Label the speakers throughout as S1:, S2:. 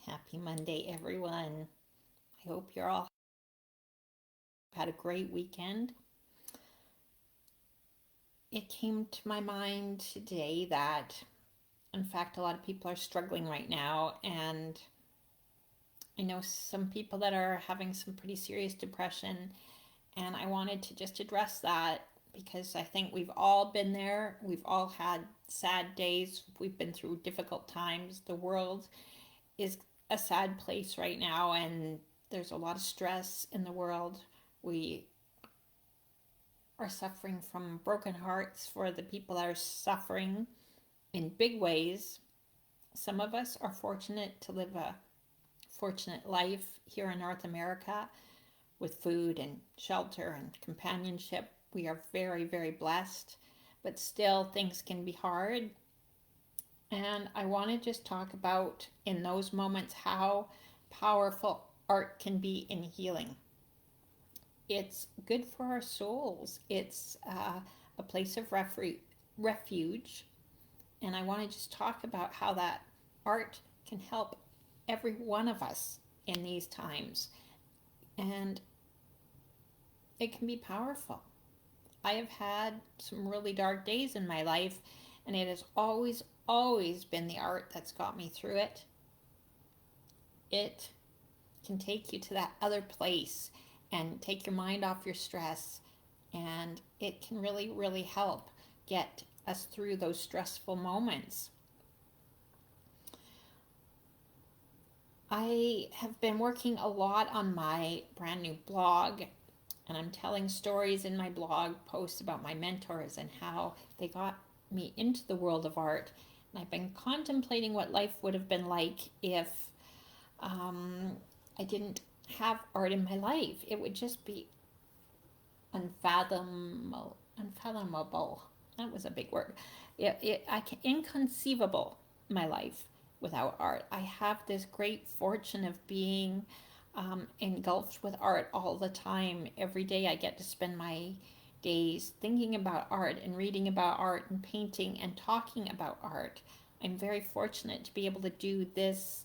S1: Happy Monday, everyone. I hope you're all had a great weekend. It came to my mind today that, in fact, a lot of people are struggling right now, and I know some people that are having some pretty serious depression, and I wanted to just address that because I think we've all been there. We've all had sad days. We've been through difficult times. The world is a sad place right now, and there's a lot of stress in the world. We are suffering from broken hearts for the people that are suffering in big ways. Some of us are fortunate to live a fortunate life here in North America with food and shelter and companionship. We are very, very blessed, but still things can be hard. And I want to just talk about in those moments how powerful art can be in healing. It's good for our souls. It's a place of refuge. And I want to just talk about how that art can help every one of us in these times. And it can be powerful. I have had some really dark days in my life, and it has always, always been the art that's got me through it. It can take you to that other place and take your mind off your stress, and it can really, really help get us through those stressful moments. I have been working a lot on my brand new blog, and I'm telling stories in my blog posts about my mentors and how they got me into the world of art. And I've been contemplating what life would have been like if I didn't have art in my life. It would just be unfathomable. That was a big word. Inconceivable, my life without art. I have this great fortune of being engulfed with art all the time. Every day I get to spend my days thinking about art and reading about art and painting and talking about art. I'm very fortunate to be able to do this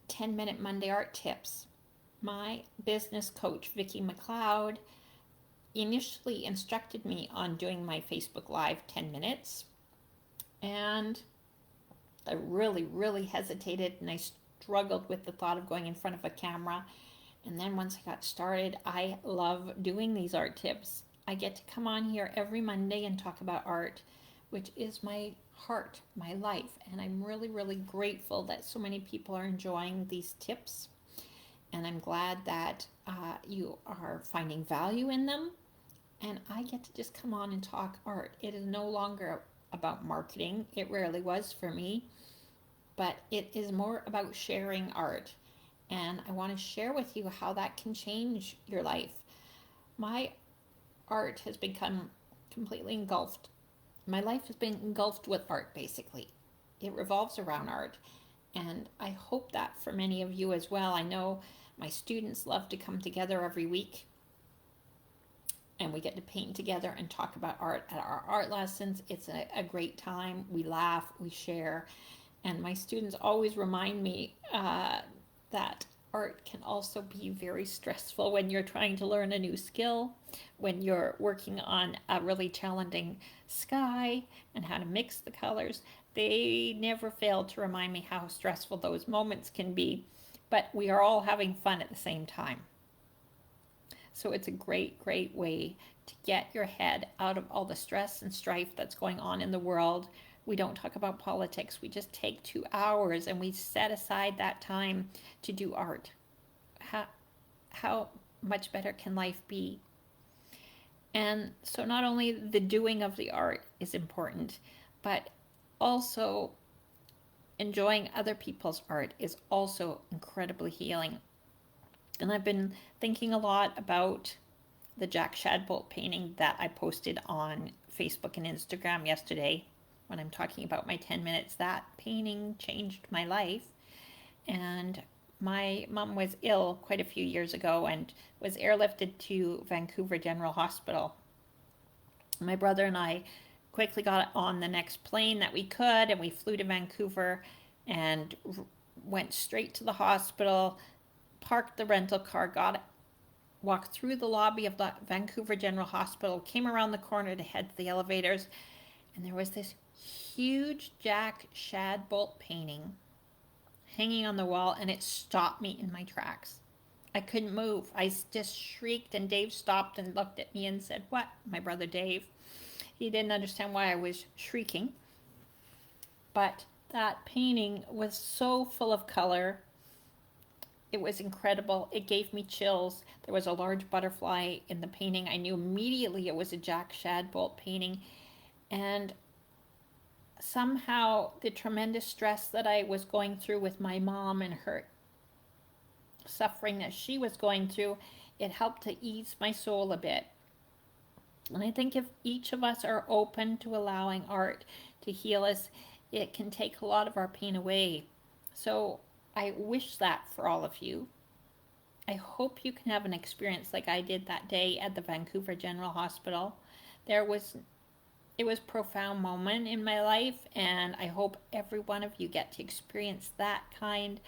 S1: 10-minute Monday art tips. My business coach, Vicki McLeod, initially instructed me on doing my Facebook Live 10 minutes, and I really, really hesitated, and I struggled with the thought of going in front of a camera. And then once I got started, I love doing these art tips. I get to come on here every Monday and talk about art, which is my heart, my life. And I'm really, really grateful that so many people are enjoying these tips. And I'm glad that you are finding value in them. And I get to just come on and talk art. It is no longer about marketing. It rarely was for me. But it is more about sharing art. And I want to share with you how that can change your life. My art has become completely engulfed. My life has been engulfed with art, basically. It revolves around art. And I hope that for many of you as well. I know my students love to come together every week, and we get to paint together and talk about art at our art lessons. It's a great time. We laugh, we share. And my students always remind me that art can also be very stressful when you're trying to learn a new skill, when you're working on a really challenging sky and how to mix the colors. They never fail to remind me how stressful those moments can be, but we are all having fun at the same time. So it's a great, great way to get your head out of all the stress and strife that's going on in the world. We don't talk about politics. We just take 2 hours and we set aside that time to do art. How much better can life be? And so not only the doing of the art is important, but also enjoying other people's art is also incredibly healing. And I've been thinking a lot about the Jack Shadbolt painting that I posted on Facebook and Instagram yesterday. When I'm talking about my 10 minutes, that painting changed my life. And my mom was ill quite a few years ago and was airlifted to Vancouver General Hospital. My brother and I quickly got on the next plane that we could, and we flew to Vancouver and went straight to the hospital, parked the rental car, walked through the lobby of the Vancouver General Hospital, came around the corner to head to the elevators, and there was this huge Jack Shadbolt painting hanging on the wall, and it stopped me in my tracks. I couldn't move. I just shrieked, and Dave stopped and looked at me and said, "What?" My brother Dave. He didn't understand why I was shrieking. But that painting was so full of color. It was incredible. It gave me chills. There was a large butterfly in the painting. I knew immediately it was a Jack Shadbolt painting. And somehow the tremendous stress that I was going through with my mom and her suffering that she was going through, it helped to ease my soul a bit. And I think if each of us are open to allowing art to heal us, it can take a lot of our pain away. So I wish that for all of you. I hope you can have an experience like I did that day at the Vancouver General Hospital. It was a profound moment in my life, and I hope every one of you get to experience that kind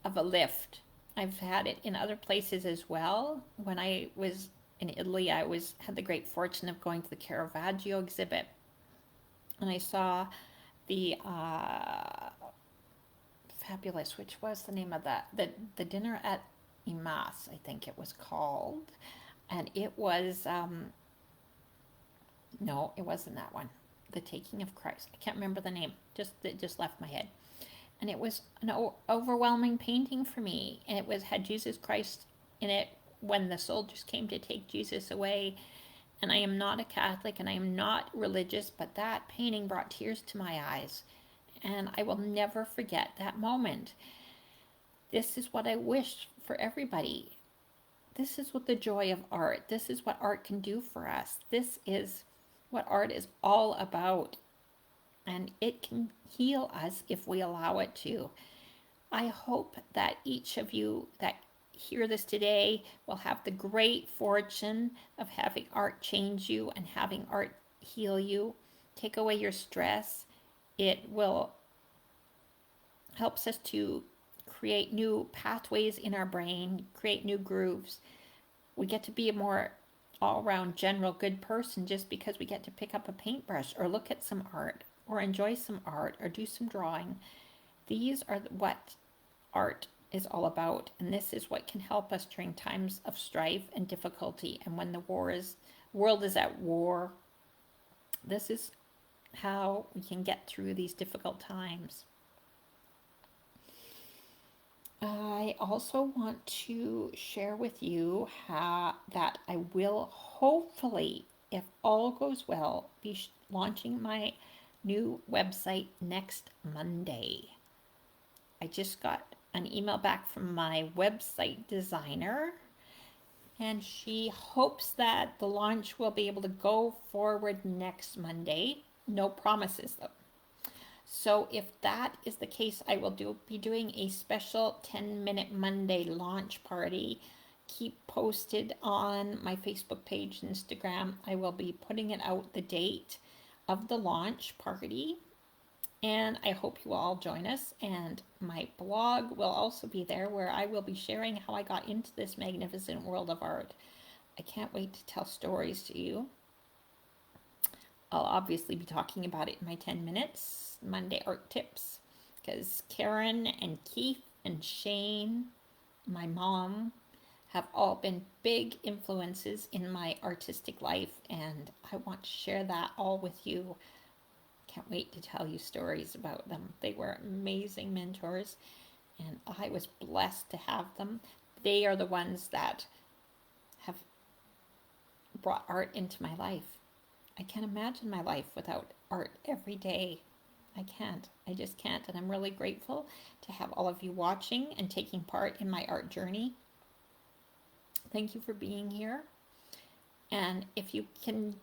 S1: of a lift. I've had it in other places as well. When I was in Italy, I had the great fortune of going to the Caravaggio exhibit, and I saw the fabulous, which was the name of that, the dinner at Imas, I think it was called, and it was no, it wasn't that one. The Taking of Christ. I can't remember the name. It just left my head. And it was an overwhelming painting for me. And it had Jesus Christ in it when the soldiers came to take Jesus away. And I am not a Catholic and I am not religious, but that painting brought tears to my eyes. And I will never forget that moment. This is what I wish for everybody. This is what the joy of art. This is what art can do for us. This is what art is all about, and it can heal us if we allow it to. I hope that each of you that hear this today will have the great fortune of having art change you and having art heal you, take away your stress. It will helps us to create new pathways in our brain, create new grooves. We get to be a more all-around general good person just because we get to pick up a paintbrush or look at some art or enjoy some art or do some drawing. These are what art is all about, and this is what can help us during times of strife and difficulty, and when the world is at war. This is how we can get through these difficult times. I also want to share with you that I will hopefully, if all goes well, be launching my new website next Monday. I just got an email back from my website designer, and she hopes that the launch will be able to go forward next Monday. No promises though. So if that is the case, I will be doing a special 10-minute Monday launch party. Keep posted on my Facebook page and Instagram. I will be putting it out, the date of the launch party. And I hope you all join us. And my blog will also be there, where I will be sharing how I got into this magnificent world of art. I can't wait to tell stories to you. I'll obviously be talking about it in my 10 minutes. Monday art tips, because Karen and Keith and Shane, my mom, have all been big influences in my artistic life, and I want to share that all with you. Can't wait to tell you stories about them. They were amazing mentors, and I was blessed to have them. They are the ones that have brought art into my life. I can't imagine my life without art every day. I can't. I just can't. And I'm really grateful to have all of you watching and taking part in my art journey. Thank you for being here. And if you can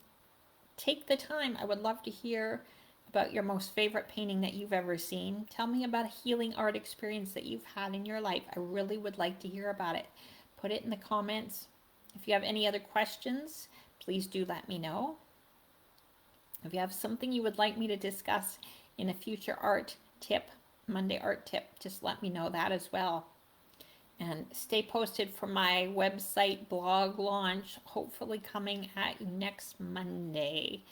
S1: take the time, I would love to hear about your most favorite painting that you've ever seen. Tell me about a healing art experience that you've had in your life. I really would like to hear about it. Put it in the comments. If you have any other questions, please do let me know. If you have something you would like me to discuss in a future art tip, Monday art tip, just let me know that as well. And stay posted for my website blog launch, hopefully coming at you next Monday.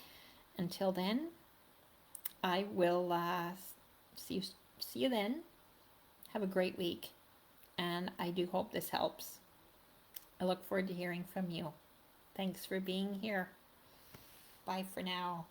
S1: Until then, I will see you then. Have a great week, and I do hope this helps. I look forward to hearing from you. Thanks for being here. Bye for now.